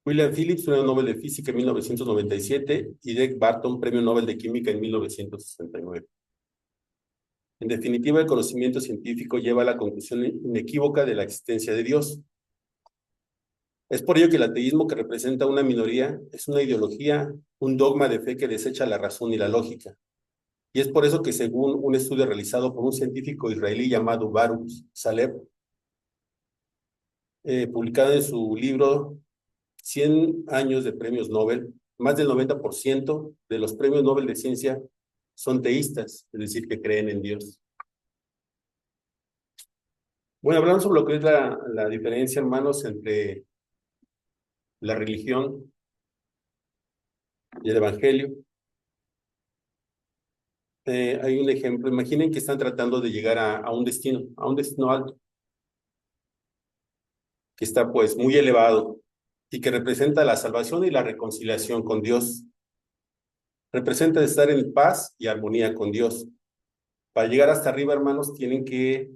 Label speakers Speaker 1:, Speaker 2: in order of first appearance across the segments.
Speaker 1: William Phillips, Premio Nobel de Física en 1997, y Derek Barton, Premio Nobel de Química en 1969. En definitiva, el conocimiento científico lleva a la conclusión inequívoca de la existencia de Dios. Es por ello que el ateísmo, que representa una minoría, es una ideología, un dogma de fe que desecha la razón y la lógica. Y es por eso que, según un estudio realizado por un científico israelí llamado Baruch Saleb, publicado en su libro 100 años de premios Nobel, más del 90% de los premios Nobel de ciencia son teístas, es decir, que creen en Dios. Bueno, hablamos sobre lo que es la diferencia, hermanos, entre la religión y el evangelio. Hay un ejemplo. Imaginen que están tratando de llegar a un destino alto, que está pues muy elevado y que representa la salvación y la reconciliación con Dios. Representa estar en paz y armonía con Dios. Para llegar hasta arriba, hermanos, tienen que,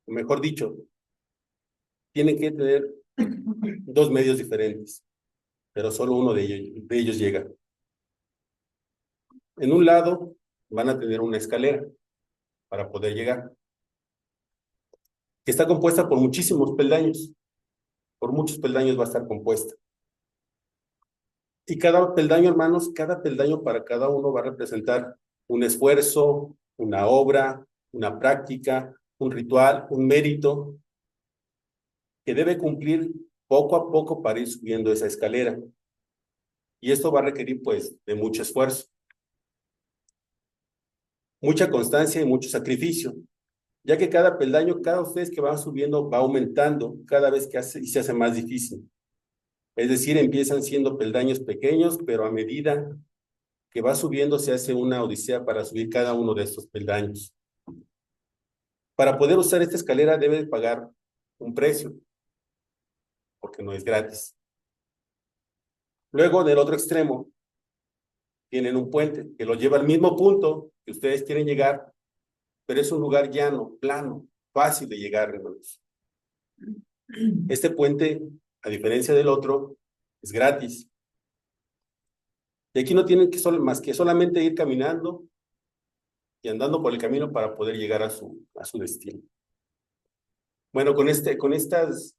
Speaker 1: mejor dicho, tienen que tener dos medios diferentes, pero solo uno de ellos llega. En un lado van a tener una escalera para poder llegar, que está compuesta por muchísimos peldaños. Por muchos peldaños va a estar compuesta. Y cada peldaño, hermanos, cada peldaño para cada uno va a representar un esfuerzo, una obra, una práctica, un ritual, un mérito que debe cumplir poco a poco para ir subiendo esa escalera. Y esto va a requerir, pues, de mucho esfuerzo, mucha constancia y mucho sacrificio, ya que cada peldaño, cada vez que va subiendo, va aumentando cada vez que se hace más difícil. Es decir, empiezan siendo peldaños pequeños, pero a medida que va subiendo se hace una odisea para subir cada uno de estos peldaños. Para poder usar esta escalera debe pagar un precio, porque no es gratis. Luego, del otro extremo, tienen un puente que lo lleva al mismo punto que ustedes quieren llegar, pero es un lugar llano, plano, fácil de llegar, hermanos. Este puente, a diferencia del otro, es gratis. Y aquí no tienen más que solamente ir caminando y andando por el camino para poder llegar a su destino. Bueno, con estas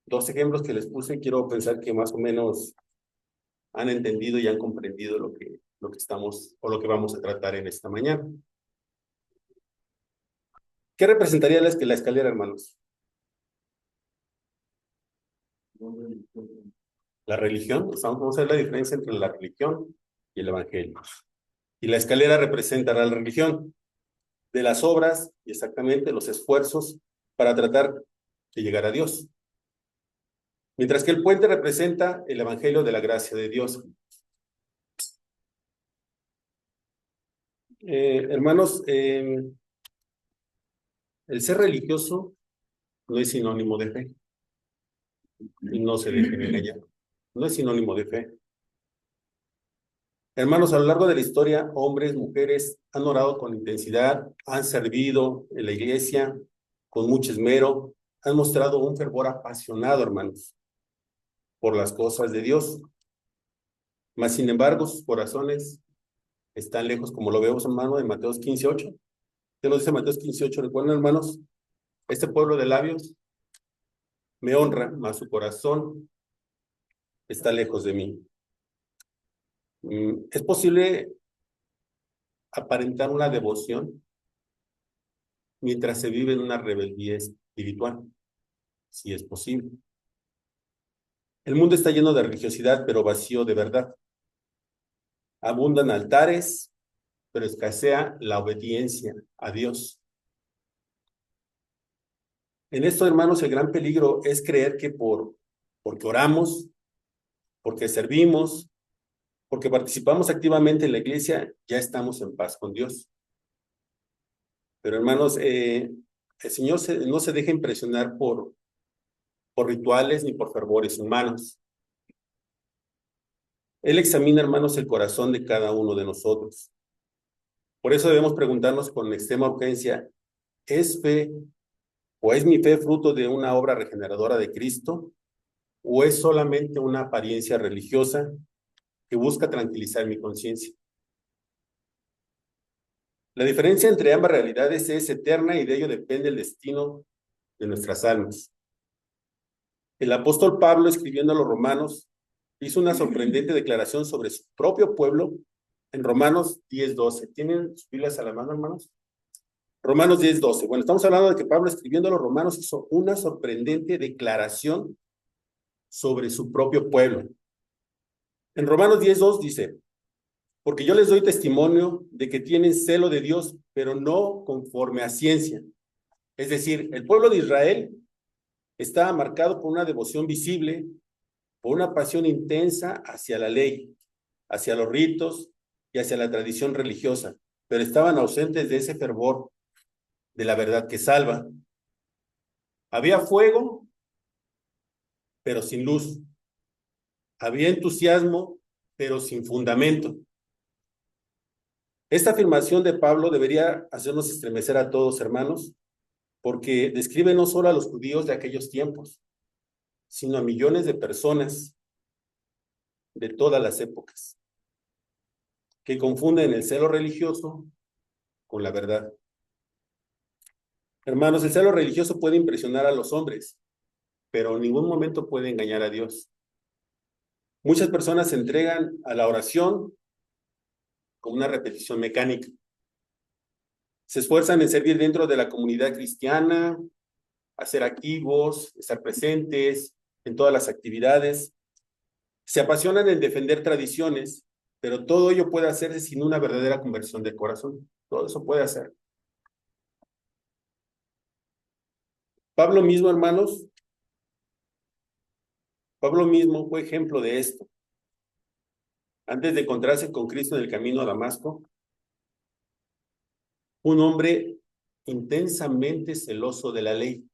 Speaker 1: dos ejemplos que les puse, quiero pensar que más o menos han entendido y han comprendido lo que estamos o lo que vamos a tratar en esta mañana. ¿Qué representaría la escalera, hermanos? La religión. Vamos a ver la diferencia entre la religión y el evangelio. Y la escalera representará la religión de las obras y exactamente los esfuerzos para tratar de llegar a Dios. Mientras que el puente representa el evangelio de la gracia de Dios. Hermanos, el ser religioso no es sinónimo de fe. Y no se dejen engañar. No es sinónimo de fe. Hermanos, a lo largo de la historia, hombres, mujeres han orado con intensidad, han servido en la iglesia con mucho esmero, han mostrado un fervor apasionado, hermanos, por las cosas de Dios. Mas, sin embargo, sus corazones están lejos, como lo vemos, hermano, en Mateo 15:8. ¿Qué nos dice Mateo 15:8? ¿Recuerdan, hermanos? Este pueblo de labios me honra, mas su corazón está lejos de mí. ¿Es posible aparentar una devoción mientras se vive en una rebeldía espiritual? Sí, es posible. El mundo está lleno de religiosidad, pero vacío de verdad. Abundan altares, pero escasea la obediencia a Dios. En esto, hermanos, el gran peligro es creer que porque oramos, porque servimos, porque participamos activamente en la iglesia, ya estamos en paz con Dios. Pero, hermanos, el Señor no se deja impresionar por rituales ni por fervores humanos. Él examina, hermanos, el corazón de cada uno de nosotros. Por eso debemos preguntarnos con extrema urgencia, ¿es fe o es mi fe fruto de una obra regeneradora de Cristo? o es solamente una apariencia religiosa que busca tranquilizar mi conciencia? La diferencia entre ambas realidades es eterna y de ello depende el destino de nuestras almas. El apóstol Pablo, escribiendo a los romanos, hizo una sorprendente declaración sobre su propio pueblo en Romanos 10:12. ¿Tienen sus Biblias a la mano, hermanos? Romanos 10:12. Bueno, estamos hablando de que Pablo, escribiendo a los romanos, hizo una sorprendente declaración sobre su propio pueblo. En Romanos 10:2 dice: porque yo les doy testimonio de que tienen celo de Dios, pero no conforme a ciencia. Es decir, el pueblo de Israel estaba marcado por una devoción visible, por una pasión intensa hacia la ley, hacia los ritos y hacia la tradición religiosa, pero estaban ausentes de ese fervor de la verdad que salva. Había fuego, pero sin luz. Había entusiasmo, pero sin fundamento. Esta afirmación de Pablo debería hacernos estremecer a todos, hermanos, porque describe no solo a los judíos de aquellos tiempos, sino a millones de personas de todas las épocas, que confunden el celo religioso con la verdad. Hermanos, el celo religioso puede impresionar a los hombres, pero en ningún momento puede engañar a Dios. Muchas personas se entregan a la oración como una repetición mecánica. Se esfuerzan en servir dentro de la comunidad cristiana, a ser activos, estar presentes en todas las actividades. Se apasionan en defender tradiciones, pero todo ello puede hacerse sin una verdadera conversión del corazón. Todo eso puede hacer. Pablo mismo, hermanos, Pablo mismo fue ejemplo de esto. Antes de encontrarse con Cristo en el camino a Damasco, un hombre intensamente celoso de la ley,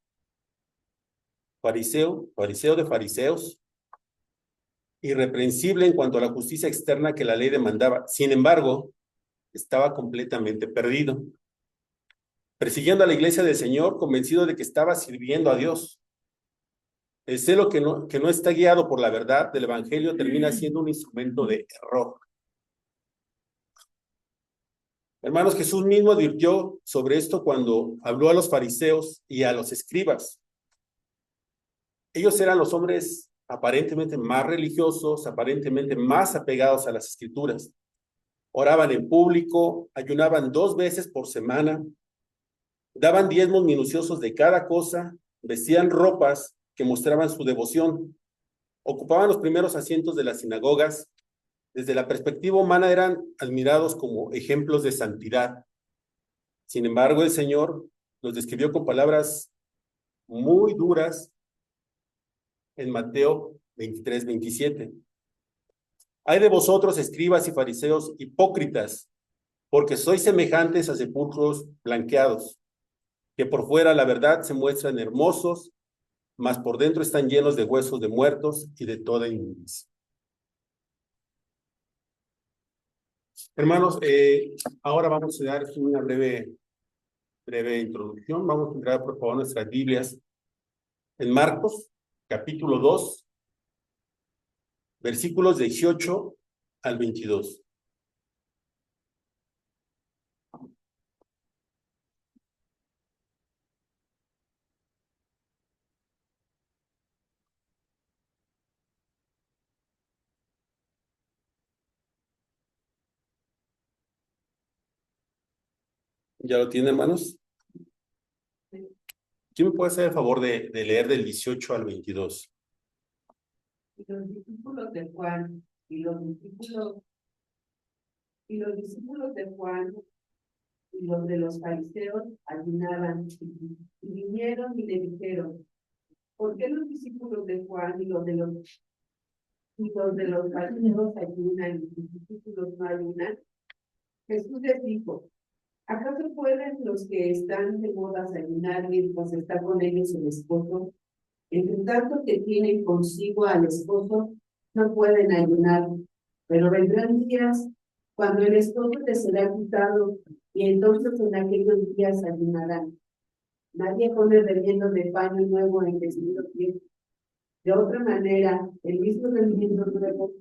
Speaker 1: fariseo de fariseos, irreprensible en cuanto a la justicia externa que la ley demandaba. Sin embargo, estaba completamente perdido, persiguiendo a la iglesia del Señor, convencido de que estaba sirviendo a Dios. El celo que no está guiado por la verdad del Evangelio termina siendo un instrumento de error. Hermanos, Jesús mismo advirtió sobre esto cuando habló a los fariseos y a los escribas. Ellos eran los hombres aparentemente más religiosos, aparentemente más apegados a las escrituras. Oraban en público, ayunaban 2 veces por semana, daban diezmos minuciosos de cada cosa, vestían ropas que mostraban su devoción, ocupaban los primeros asientos de las sinagogas. Desde la perspectiva humana eran admirados como ejemplos de santidad. Sin embargo, el Señor los describió con palabras muy duras en Mateo 23:27. Hay de vosotros, escribas y fariseos hipócritas, porque sois semejantes a sepulcros blanqueados, que por fuera la verdad se muestran hermosos, mas por dentro están llenos de huesos de muertos y de toda inmundicia. Hermanos, ahora vamos a dar una breve introducción. Vamos a entrar, por favor, nuestras Biblias en Marcos, capítulo 2, versículos 18 al 22. ¿Ya lo tienen, hermanos? ¿Quién me puede hacer el favor de leer del 18 al 22?
Speaker 2: Y los discípulos de Juan y los discípulos de Juan y los de los fariseos ayunaban y vinieron y le dijeron: ¿por qué los discípulos de Juan y los de los fariseos ayunan y sus discípulos no ayunan? Jesús les dijo: ¿acaso pueden los que están de bodas ayunar mientras está con ellos el esposo? Entre tanto que tienen consigo al esposo, no pueden ayunar, pero vendrán días cuando el esposo les será quitado, y entonces en aquellos días ayunarán. Nadie pone relleno de paño nuevo en vestido viejo, De otra manera, el mismo rendimiento nuevo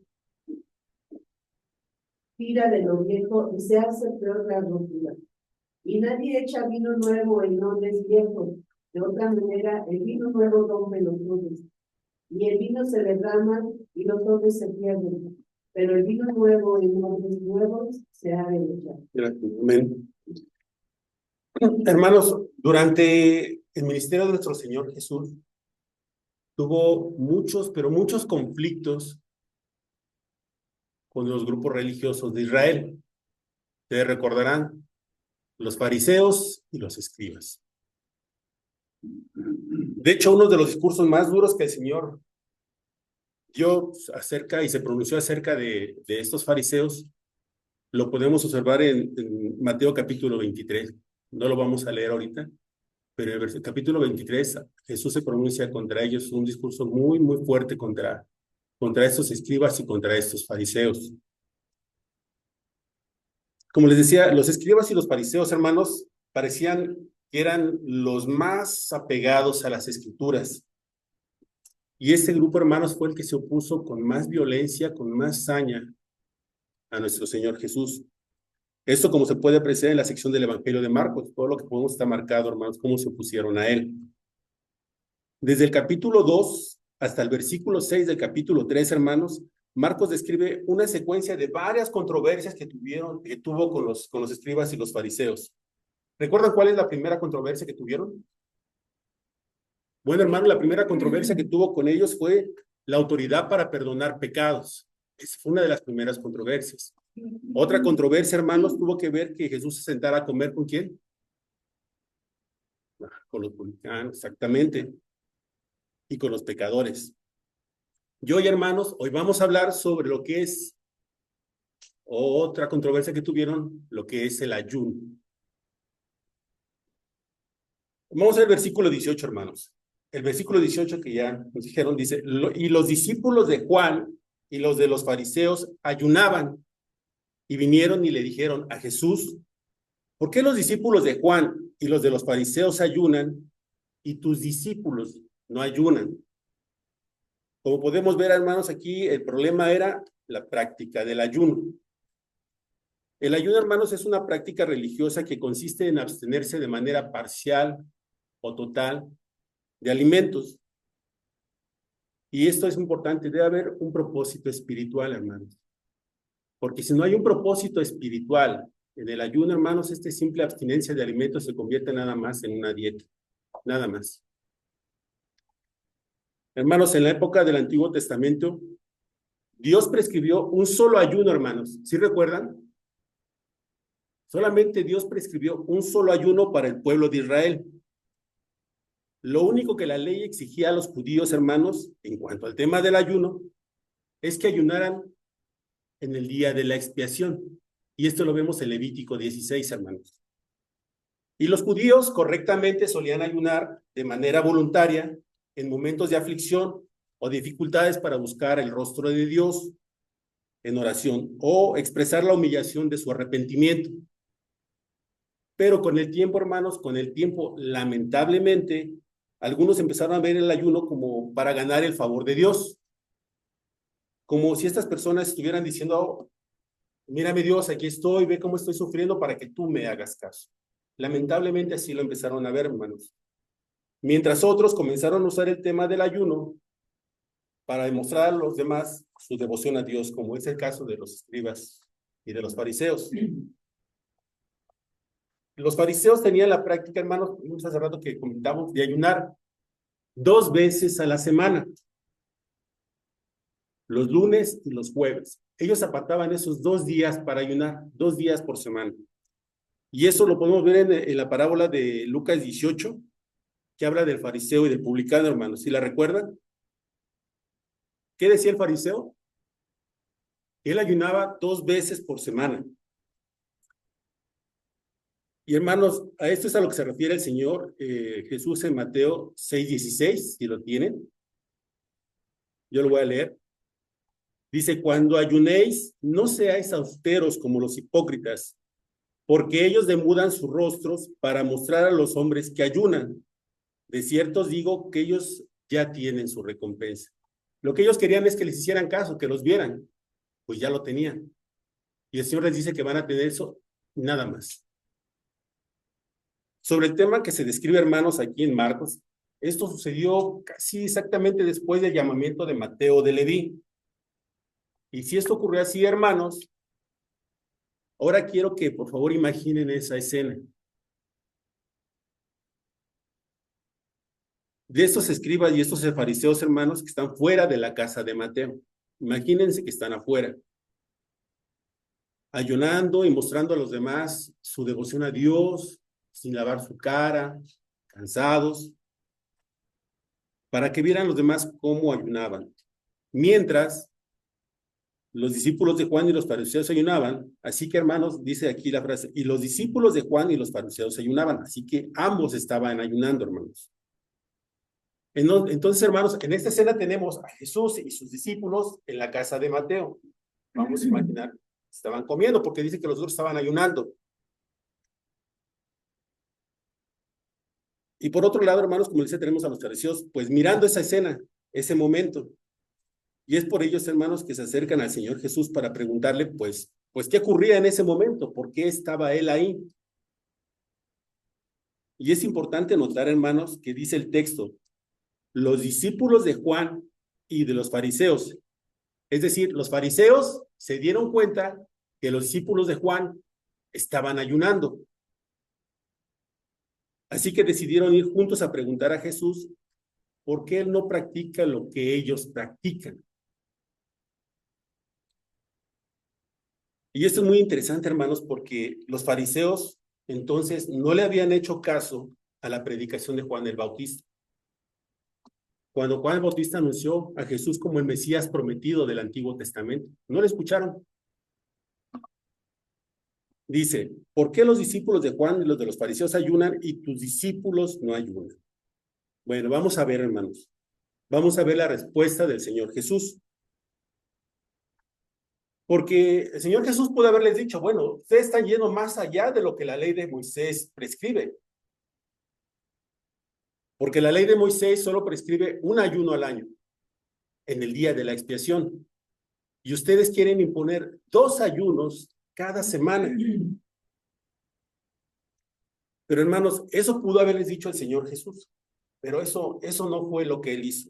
Speaker 2: tira de lo viejo y se hace peor la rotura. Y nadie echa vino nuevo en odres viejos. De otra manera, el vino nuevo rompe los odres. Y el vino se derrama y los odres se pierden. Pero el vino nuevo en odres nuevos se ha de echar.
Speaker 1: Amén. Hermanos, durante el ministerio de nuestro Señor Jesús, tuvo muchos, pero muchos conflictos con los grupos religiosos de Israel. Ustedes recordarán, los fariseos y los escribas. De hecho, uno de los discursos más duros que el Señor dio acerca y se pronunció acerca de estos fariseos, lo podemos observar en Mateo capítulo 23. No lo vamos a leer ahorita, pero en el capítulo 23 Jesús se pronuncia contra ellos, un discurso muy, muy fuerte contra estos escribas y contra estos fariseos. Como les decía, los escribas y los fariseos, hermanos, parecían que eran los más apegados a las escrituras. Y este grupo, hermanos, fue el que se opuso con más violencia, con más saña a nuestro Señor Jesús. Esto como se puede apreciar en la sección del Evangelio de Marcos, todo lo que podemos estar marcado, hermanos, cómo se opusieron a él. Desde el capítulo 2 hasta el versículo 6 del capítulo 3, hermanos, Marcos describe una secuencia de varias controversias que tuvo con los escribas y los fariseos. ¿Recuerdan cuál es la primera controversia que tuvieron? Bueno, hermano, la primera controversia que tuvo con ellos fue la autoridad para perdonar pecados. Esa fue una de las primeras controversias. Otra controversia, hermanos, tuvo que ver que Jesús se sentara a comer ¿con quién? Con los publicanos, exactamente. Y con los pecadores. Y hoy, hermanos, hoy vamos a hablar sobre lo que es otra controversia que tuvieron, lo que es el ayuno. Vamos al versículo 18, hermanos. El versículo 18 que ya nos dijeron, dice, y los discípulos de Juan y los de los fariseos ayunaban y vinieron y le dijeron a Jesús, ¿por qué los discípulos de Juan y los de los fariseos ayunan y tus discípulos no ayunan? Como podemos ver, hermanos, aquí el problema era la práctica del ayuno. El ayuno, hermanos, es una práctica religiosa que consiste en abstenerse de manera parcial o total de alimentos. Y esto es importante, debe haber un propósito espiritual, hermanos. Porque si no hay un propósito espiritual en el ayuno, hermanos, esta simple abstinencia de alimentos se convierte nada más en una dieta, nada más. Hermanos, en la época del Antiguo Testamento, Dios prescribió un solo ayuno, hermanos. ¿Sí recuerdan? Solamente Dios prescribió un solo ayuno para el pueblo de Israel. Lo único que la ley exigía a los judíos, hermanos, en cuanto al tema del ayuno, es que ayunaran en el día de la expiación. Y esto lo vemos en Levítico 16, hermanos. Y los judíos correctamente solían ayunar de manera voluntaria en momentos de aflicción o dificultades para buscar el rostro de Dios en oración o expresar la humillación de su arrepentimiento. Pero con el tiempo, hermanos, con el tiempo, lamentablemente, algunos empezaron a ver el ayuno como para ganar el favor de Dios. Como si estas personas estuvieran diciendo, oh, mírame Dios, aquí estoy, ve cómo estoy sufriendo para que tú me hagas caso. Lamentablemente así lo empezaron a ver, hermanos. Mientras otros comenzaron a usar el tema del ayuno para demostrar a los demás su devoción a Dios, como es el caso de los escribas y de los fariseos. Los fariseos tenían la práctica, hermanos, hace rato que comentamos, de ayunar 2 veces a la semana, los lunes y los jueves. Ellos apartaban esos 2 días para ayunar, 2 días por semana. Y eso lo podemos ver en la parábola de Lucas 18, que habla del fariseo y del publicano, hermanos. ¿Sí la recuerdan? ¿Qué decía el fariseo? Él ayunaba 2 veces por semana. Y hermanos, a esto es a lo que se refiere el Señor Jesús en Mateo 6:16, si lo tienen. Yo lo voy a leer. Dice, cuando ayunéis, no seáis austeros como los hipócritas, porque ellos demudan sus rostros para mostrar a los hombres que ayunan. De cierto os digo que ellos ya tienen su recompensa. Lo que ellos querían es que les hicieran caso, que los vieran, pues ya lo tenían. Y el Señor les dice que van a tener eso, nada más. Sobre el tema que se describe, hermanos, aquí en Marcos, esto sucedió casi exactamente después del llamamiento de Mateo de Leví. Y si esto ocurrió así, hermanos, ahora quiero que por favor imaginen esa escena. De estos escribas y estos fariseos, hermanos, que están fuera de la casa de Mateo. Imagínense que están afuera, ayunando y mostrando a los demás su devoción a Dios, sin lavar su cara, cansados, para que vieran los demás cómo ayunaban. Mientras los discípulos de Juan y los fariseos ayunaban, así que, hermanos, dice aquí la frase, y los discípulos de Juan y los fariseos ayunaban, así que ambos estaban ayunando, hermanos. Entonces, hermanos, en esta escena tenemos a Jesús y sus discípulos en la casa de Mateo. Vamos a imaginar, estaban comiendo porque dice que los otros estaban ayunando. Y por otro lado, hermanos, como dice, tenemos a los fariseos, pues mirando esa escena, ese momento. Y es por ellos, hermanos, que se acercan al Señor Jesús para preguntarle, pues, ¿qué ocurría en ese momento? ¿Por qué estaba él ahí? Y es importante notar, hermanos, que dice el texto, los discípulos de Juan y de los fariseos. Es decir, los fariseos se dieron cuenta que los discípulos de Juan estaban ayunando. Así que decidieron ir juntos a preguntar a Jesús por qué él no practica lo que ellos practican. Y esto es muy interesante, hermanos, porque los fariseos entonces no le habían hecho caso a la predicación de Juan el Bautista. Cuando Juan el Bautista anunció a Jesús como el Mesías prometido del Antiguo Testamento, no le escucharon. Dice, ¿por qué los discípulos de Juan y los de los fariseos ayunan y tus discípulos no ayunan? Bueno, vamos a ver, hermanos. Vamos a ver la respuesta del Señor Jesús. Porque el Señor Jesús pudo haberles dicho, bueno, ustedes están yendo más allá de lo que la ley de Moisés prescribe. Porque la ley de Moisés solo prescribe un ayuno al año, en el día de la expiación. Y ustedes quieren imponer 2 ayunos cada semana. Pero hermanos, eso pudo haberles dicho el Señor Jesús. Pero eso no fue lo que él hizo.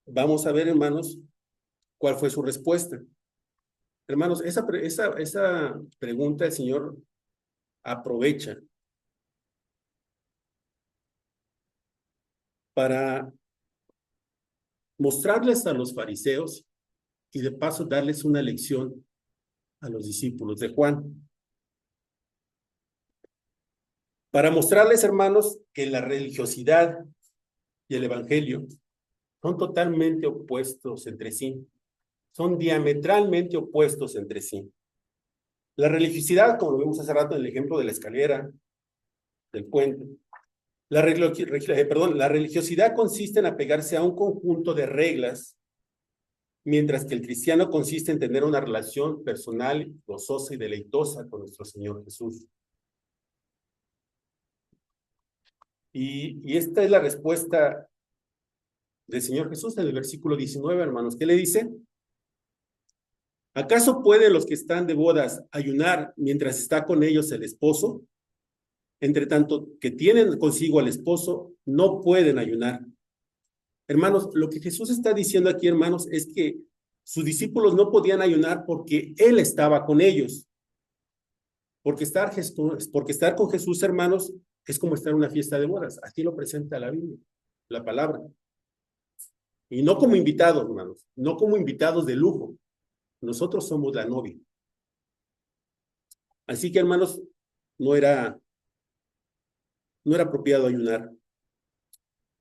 Speaker 1: Vamos a ver, hermanos, cuál fue su respuesta. Hermanos, esa pregunta el Señor aprovecha para mostrarles a los fariseos y de paso darles una lección a los discípulos de Juan. Para mostrarles, hermanos, que la religiosidad y el evangelio son totalmente opuestos entre sí. Son diametralmente opuestos entre sí. La religiosidad, como lo vimos hace rato en el ejemplo de la escalera, del puente, la religiosidad consiste en apegarse a un conjunto de reglas, mientras que el cristiano consiste en tener una relación personal, gozosa y deleitosa con nuestro Señor Jesús. Y esta es la respuesta del Señor Jesús en el versículo 19, hermanos. ¿Qué le dice? ¿Acaso pueden los que están de bodas ayunar mientras está con ellos el esposo? Entre tanto que tienen consigo al esposo, no pueden ayunar. Hermanos, lo que Jesús está diciendo aquí, hermanos, es que sus discípulos no podían ayunar porque Él estaba con ellos. Porque estar con Jesús, hermanos, es como estar en una fiesta de bodas. Así lo presenta la Biblia, la palabra. Y no como invitados, hermanos, no como invitados de lujo. Nosotros somos la novia. Así que, hermanos, no era apropiado ayunar.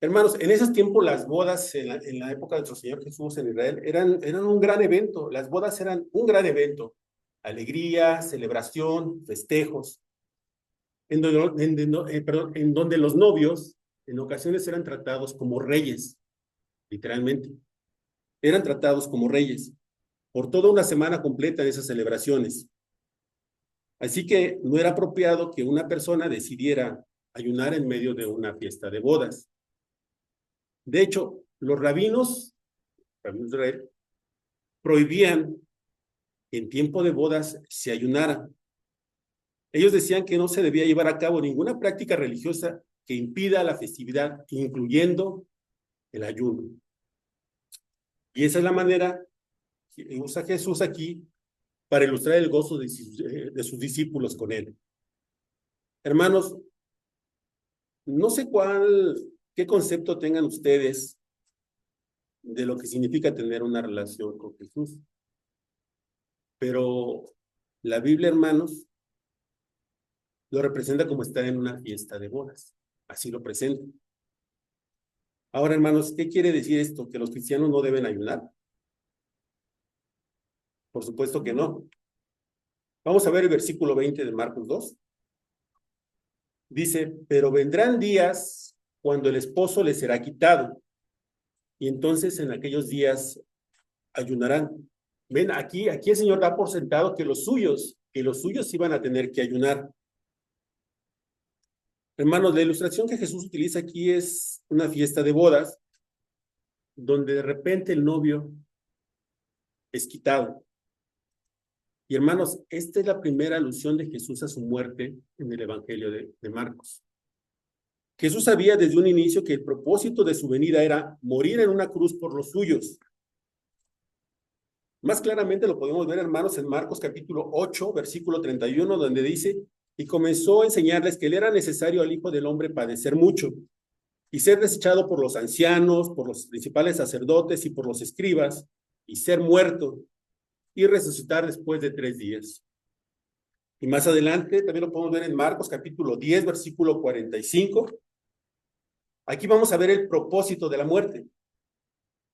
Speaker 1: Hermanos, en esos tiempos las bodas, en la época de nuestro Señor Jesús en Israel, eran un gran evento. Las bodas eran un gran evento. Alegría, celebración, festejos. En donde los novios en ocasiones eran tratados como reyes, literalmente. Eran tratados como reyes por toda una semana completa de esas celebraciones. Así que no era apropiado que una persona decidiera ayunar en medio de una fiesta de bodas. De hecho, los rabinos de Israel, prohibían que en tiempo de bodas se ayunara. Ellos decían que no se debía llevar a cabo ninguna práctica religiosa que impida la festividad, incluyendo el ayuno. Y esa es la manera que usa Jesús aquí para ilustrar el gozo de sus discípulos con él. Hermanos, no sé qué concepto tengan ustedes de lo que significa tener una relación con Jesús, pero la Biblia, hermanos, lo representa como estar en una fiesta de bodas. Así lo presenta. Ahora, hermanos, ¿qué quiere decir esto? ¿Que los cristianos no deben ayunar? Por supuesto que no. Vamos a ver el versículo 20 de Marcos 2. Dice, pero vendrán días cuando el esposo les será quitado, y entonces en aquellos días ayunarán. Ven, aquí el Señor da por sentado que los suyos iban a tener que ayunar. Hermanos, la ilustración que Jesús utiliza aquí es una fiesta de bodas, donde de repente el novio es quitado. Y hermanos, esta es la primera alusión de Jesús a su muerte en el Evangelio de Marcos. Jesús sabía desde un inicio que el propósito de su venida era morir en una cruz por los suyos. Más claramente lo podemos ver, hermanos, en Marcos capítulo 8, versículo 31, donde dice, y comenzó a enseñarles que le era necesario al Hijo del Hombre padecer mucho y ser desechado por los ancianos, por los principales sacerdotes y por los escribas, y ser muerto y resucitar después de 3 días. Y más adelante también lo podemos ver en Marcos capítulo 10, versículo 45. Aquí vamos a ver el propósito de la muerte,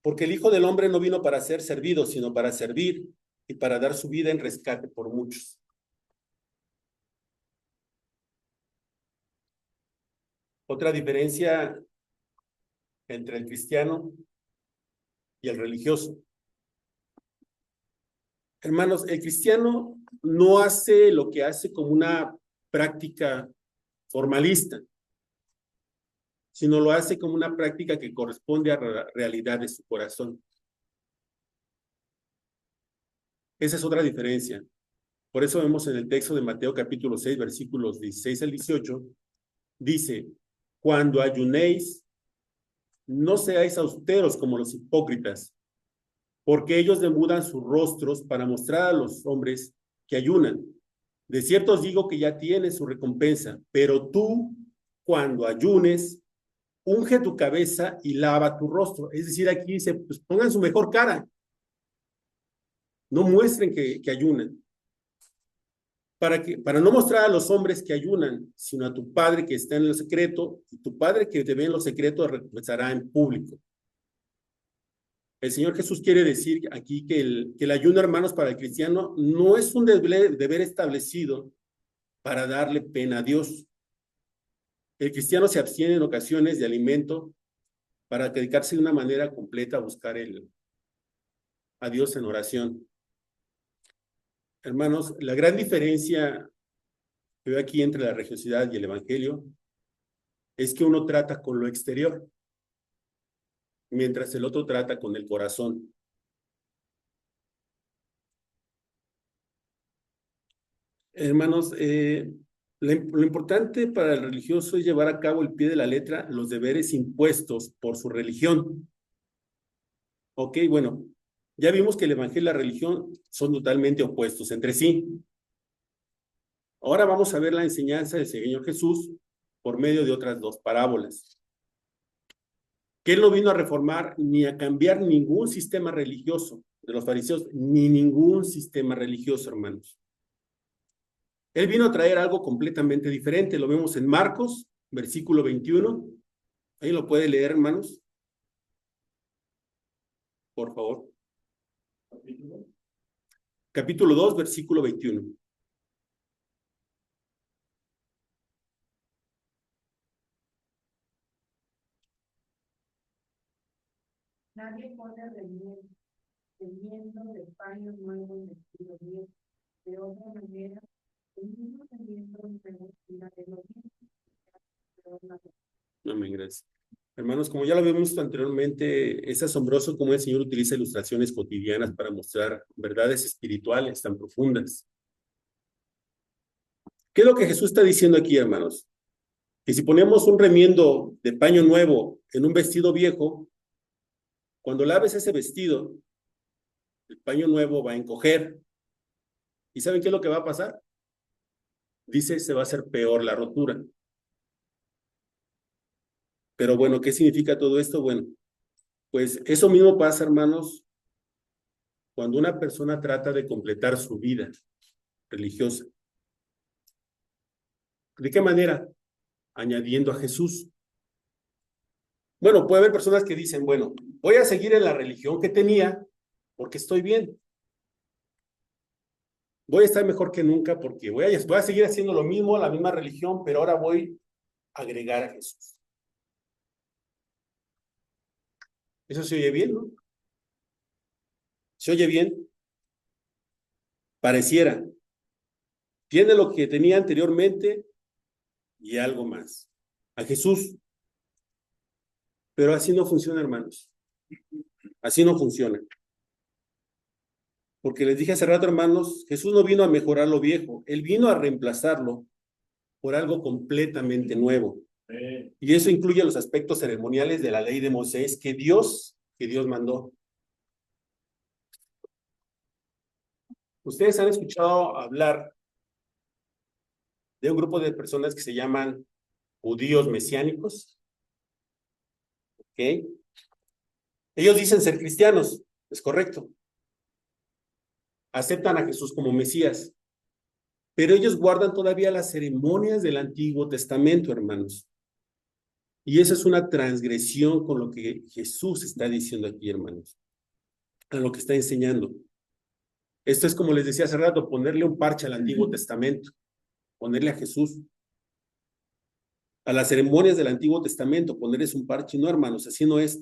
Speaker 1: porque el Hijo del Hombre no vino para ser servido, sino para servir y para dar su vida en rescate por muchos. Otra diferencia entre el cristiano y el religioso. Hermanos, el cristiano no hace lo que hace como una práctica formalista, sino lo hace como una práctica que corresponde a la realidad de su corazón. Esa es otra diferencia. Por eso vemos en el texto de Mateo capítulo 6, versículos 16 al 18, dice, cuando ayunéis, no seáis austeros como los hipócritas, porque ellos demudan sus rostros para mostrar a los hombres que ayunan. De cierto os digo que ya tienes su recompensa, pero tú, cuando ayunes, unge tu cabeza y lava tu rostro. Es decir, aquí dice, pues pongan su mejor cara, no muestren que ayunan. Para no mostrar a los hombres que ayunan, sino a tu Padre que está en lo secreto, y tu Padre que te ve en lo secreto recompensará en público. El Señor Jesús quiere decir aquí que el ayuno, hermanos, para el cristiano no es un deber establecido para darle pena a Dios. El cristiano se abstiene en ocasiones de alimento para dedicarse de una manera completa a buscar a Dios en oración. Hermanos, la gran diferencia que veo aquí entre la religiosidad y el evangelio es que uno trata con lo exterior, mientras el otro trata con el corazón. Hermanos, lo importante para el religioso es llevar a cabo al pie de la letra los deberes impuestos por su religión. Ok, bueno, ya vimos que el evangelio y la religión son totalmente opuestos entre sí. Ahora vamos a ver la enseñanza del Señor Jesús por medio de otras dos parábolas. Que Él no vino a reformar ni a cambiar ningún sistema religioso de los fariseos, ni ningún sistema religioso, hermanos. Él vino a traer algo completamente diferente. Lo vemos en Marcos, versículo 21. Ahí lo puede leer, hermanos. Por favor. Capítulo 2, versículo 21.
Speaker 2: Nadie pone remiendo de paño nuevo en vestido viejo. De otra manera, el mismo remiendo nuevo tira de lo mismo
Speaker 1: Amén, gracias. Hermanos, como ya lo habíamos visto anteriormente, es asombroso cómo el Señor utiliza ilustraciones cotidianas para mostrar verdades espirituales tan profundas. ¿Qué es lo que Jesús está diciendo aquí, hermanos? Que si ponemos un remiendo de paño nuevo en un vestido viejo, cuando laves ese vestido, el paño nuevo va a encoger. ¿Y saben qué es lo que va a pasar? Dice, se va a hacer peor la rotura. Pero bueno, ¿qué significa todo esto? Bueno, pues eso mismo pasa, hermanos, cuando una persona trata de completar su vida religiosa. ¿De qué manera? Añadiendo a Jesús. Bueno, puede haber personas que dicen, bueno, voy a seguir en la religión que tenía porque estoy bien. Voy a estar mejor que nunca porque voy a seguir haciendo lo mismo, la misma religión, pero ahora voy a agregar a Jesús. Eso se oye bien, ¿no? Se oye bien. Pareciera. Tiene lo que tenía anteriormente y algo más. A Jesús. Pero así no funciona, hermanos. Así no funciona. Porque les dije hace rato, hermanos, Jesús no vino a mejorar lo viejo. Él vino a reemplazarlo por algo completamente nuevo. Y eso incluye los aspectos ceremoniales de la ley de Moisés que Dios mandó. Ustedes han escuchado hablar de un grupo de personas que se llaman judíos mesiánicos, ¿ok? Ellos dicen ser cristianos, es correcto. Aceptan a Jesús como Mesías, pero ellos guardan todavía las ceremonias del Antiguo Testamento, hermanos. Y esa es una transgresión con lo que Jesús está diciendo aquí, hermanos, a lo que está enseñando. Esto es como les decía hace rato, ponerle un parche al Antiguo Testamento, ponerle a Jesús. A las ceremonias del Antiguo Testamento, ponerles un parche. No, hermanos, así no es.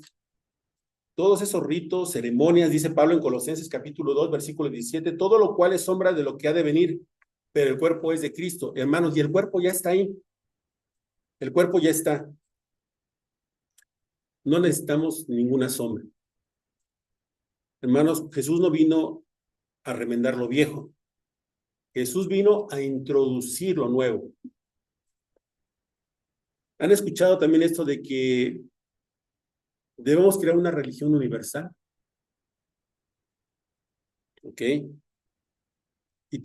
Speaker 1: Todos esos ritos, ceremonias, dice Pablo en Colosenses capítulo 2, versículo 17, todo lo cual es sombra de lo que ha de venir, pero el cuerpo es de Cristo, hermanos, y el cuerpo ya está ahí. El cuerpo ya está. No necesitamos ninguna sombra. Hermanos, Jesús no vino a remendar lo viejo. Jesús vino a introducir lo nuevo. ¿Han escuchado también esto de que debemos crear una religión universal? ¿Ok? Y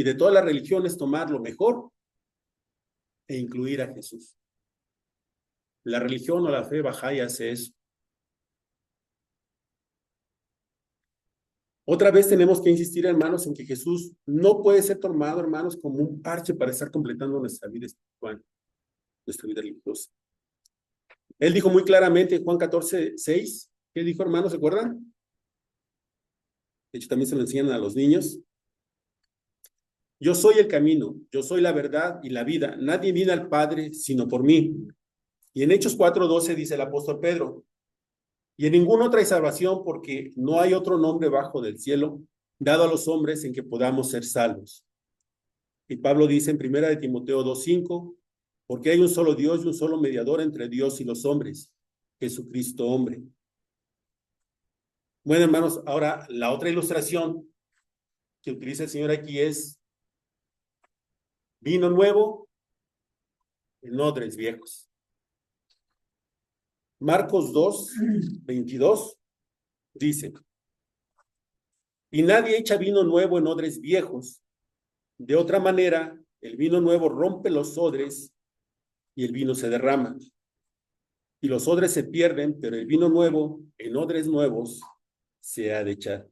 Speaker 1: de todas las religiones tomar lo mejor e incluir a Jesús. La religión o la fe bahá'í hace eso. Otra vez tenemos que insistir, hermanos, en que Jesús no puede ser tomado, hermanos, como un parche para estar completando nuestra vida espiritual, nuestra vida religiosa. Él dijo muy claramente en Juan 14:6, ¿qué dijo, hermanos? ¿Se acuerdan? De hecho, también se lo enseñan a los niños. Yo soy el camino, yo soy la verdad y la vida. Nadie viene al Padre sino por mí. Y en Hechos 4:12 dice el apóstol Pedro, y en ninguna otra hay salvación porque no hay otro nombre bajo del cielo dado a los hombres en que podamos ser salvos. Y Pablo dice en 1 de Timoteo 2:5, porque hay un solo Dios y un solo mediador entre Dios y los hombres, Jesucristo hombre. Bueno, hermanos, ahora la otra ilustración que utiliza el Señor aquí es vino nuevo en odres viejos. Marcos 2:22 dice, y nadie echa vino nuevo en odres viejos. De otra manera, el vino nuevo rompe los odres y el vino se derrama. Y los odres se pierden, pero el vino nuevo en odres nuevos se ha de echar.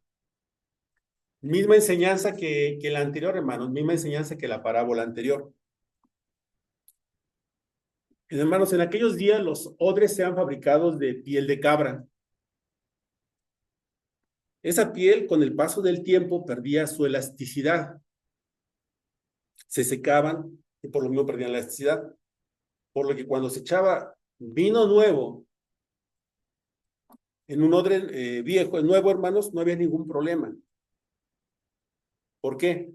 Speaker 1: Misma enseñanza que la anterior, hermanos, misma enseñanza que la parábola anterior. Hermanos, en aquellos días los odres sean fabricados de piel de cabra. Esa piel, con el paso del tiempo, perdía su elasticidad. Se secaban y por lo mismo perdían la elasticidad. Por lo que cuando se echaba vino nuevo en un odre viejo, nuevo, hermanos, no había ningún problema. ¿Por qué?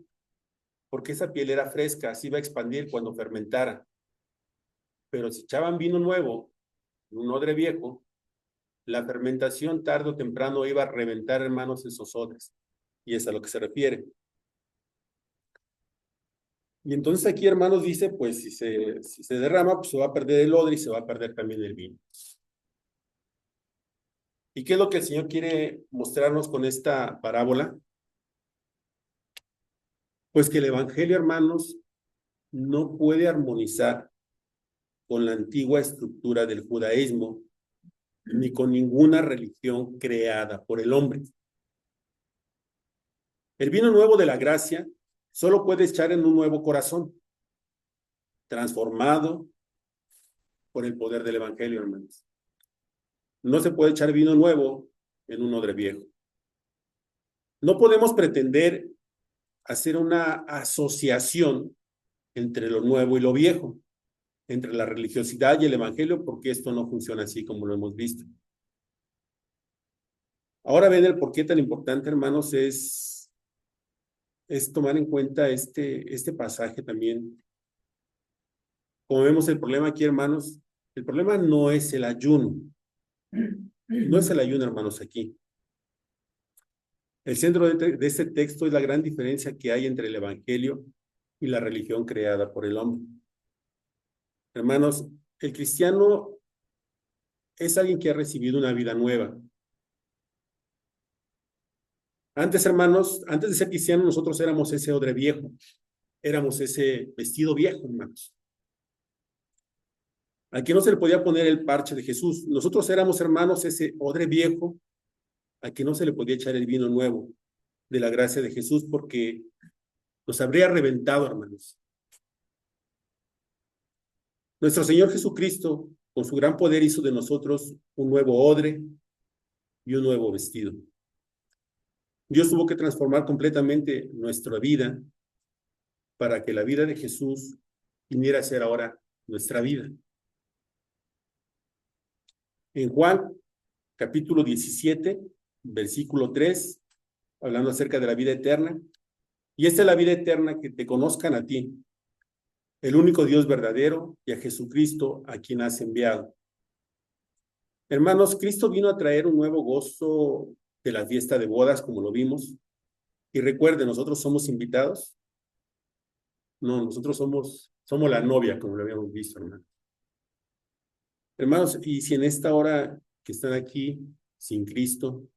Speaker 1: Porque esa piel era fresca, se iba a expandir cuando fermentara. Pero si echaban vino nuevo, un odre viejo, la fermentación tarde o temprano iba a reventar, hermanos, esos odres. Y es a lo que se refiere. Y entonces aquí, hermanos, dice, pues si se derrama, pues se va a perder el odre y se va a perder también el vino. ¿Y qué es lo que el Señor quiere mostrarnos con esta parábola? Pues que el Evangelio, hermanos, no puede armonizar con la antigua estructura del judaísmo, ni con ninguna religión creada por el hombre. El vino nuevo de la gracia solo puede echar en un nuevo corazón, transformado por el poder del Evangelio, hermanos. No se puede echar vino nuevo en un odre viejo. No podemos pretender hacer una asociación entre lo nuevo y lo viejo, entre la religiosidad y el Evangelio, porque esto no funciona así como lo hemos visto. Ahora ven el por qué tan importante, hermanos, es tomar en cuenta este pasaje también. Como vemos el problema aquí, hermanos, el problema no es el ayuno. No es el ayuno, hermanos, aquí. El centro de este texto es la gran diferencia que hay entre el Evangelio y la religión creada por el hombre. Hermanos, el cristiano es alguien que ha recibido una vida nueva. Antes, hermanos, antes de ser cristianos, nosotros éramos ese odre viejo. Éramos ese vestido viejo, hermanos. Al que no se le podía poner el parche de Jesús. Nosotros éramos, hermanos, ese odre viejo al que no se le podía echar el vino nuevo de la gracia de Jesús porque nos habría reventado, hermanos. Nuestro Señor Jesucristo, con su gran poder, hizo de nosotros un nuevo odre y un nuevo vestido. Dios tuvo que transformar completamente nuestra vida para que la vida de Jesús viniera a ser ahora nuestra vida. En Juan, capítulo 17, versículo 3, hablando acerca de la vida eterna. Y esta es la vida eterna, que te conozcan a ti, el único Dios verdadero, y a Jesucristo, a quien has enviado. Hermanos, Cristo vino a traer un nuevo gozo de la fiesta de bodas, como lo vimos. Y recuerden, nosotros somos invitados. No, nosotros somos la novia, como lo habíamos visto, hermano. Hermanos, y si en esta hora que están aquí sin Cristo,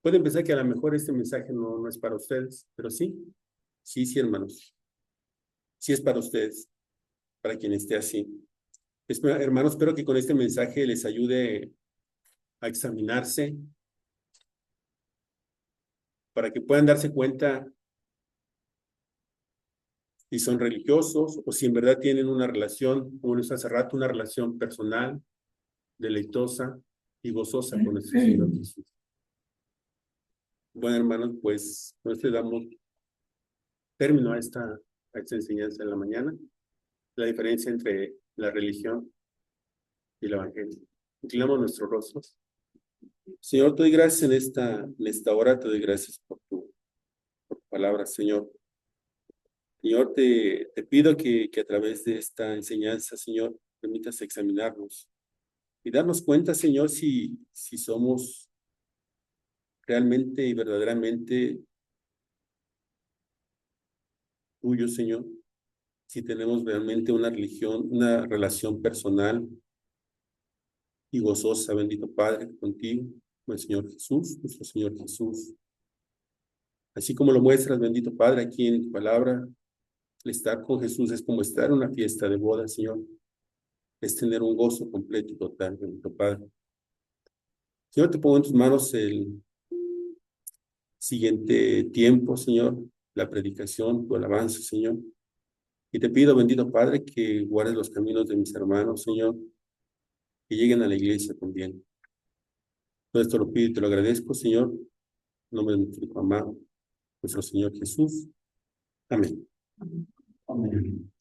Speaker 1: pueden pensar que a lo mejor este mensaje no es para ustedes, pero sí, hermanos. Sí es para ustedes, para quien esté así. Hermanos, espero que con este mensaje les ayude a examinarse, para que puedan darse cuenta si son religiosos o si en verdad tienen una relación, como nos hace rato, una relación personal, deleitosa y gozosa con nuestro Señor Jesús. Bueno, hermanos, pues nosotros damos término a esta enseñanza en la mañana, la diferencia entre la religión y el Evangelio. Inclinamos nuestros rostros. Señor, te doy gracias en esta hora, te doy gracias por tu palabra, Señor. Señor, te pido que a través de esta enseñanza, Señor, permitas examinarnos y darnos cuenta, Señor, si somos realmente y verdaderamente tuyos, Señor, si tenemos realmente una religión, una relación personal y gozosa, bendito Padre, contigo, con el Señor Jesús, nuestro Señor Jesús. Así como lo muestras, bendito Padre, aquí en tu palabra, el estar con Jesús es como estar en una fiesta de boda, Señor. Es tener un gozo completo y total, bendito Padre. Señor, te pongo en tus manos el siguiente tiempo, Señor, la predicación, tu alabanza, Señor. Y te pido, bendito Padre, que guardes los caminos de mis hermanos, Señor, que lleguen a la iglesia también. Todo esto lo pido y te lo agradezco, Señor, en nombre de nuestro amado, nuestro Señor Jesús. Amén.
Speaker 2: Amén.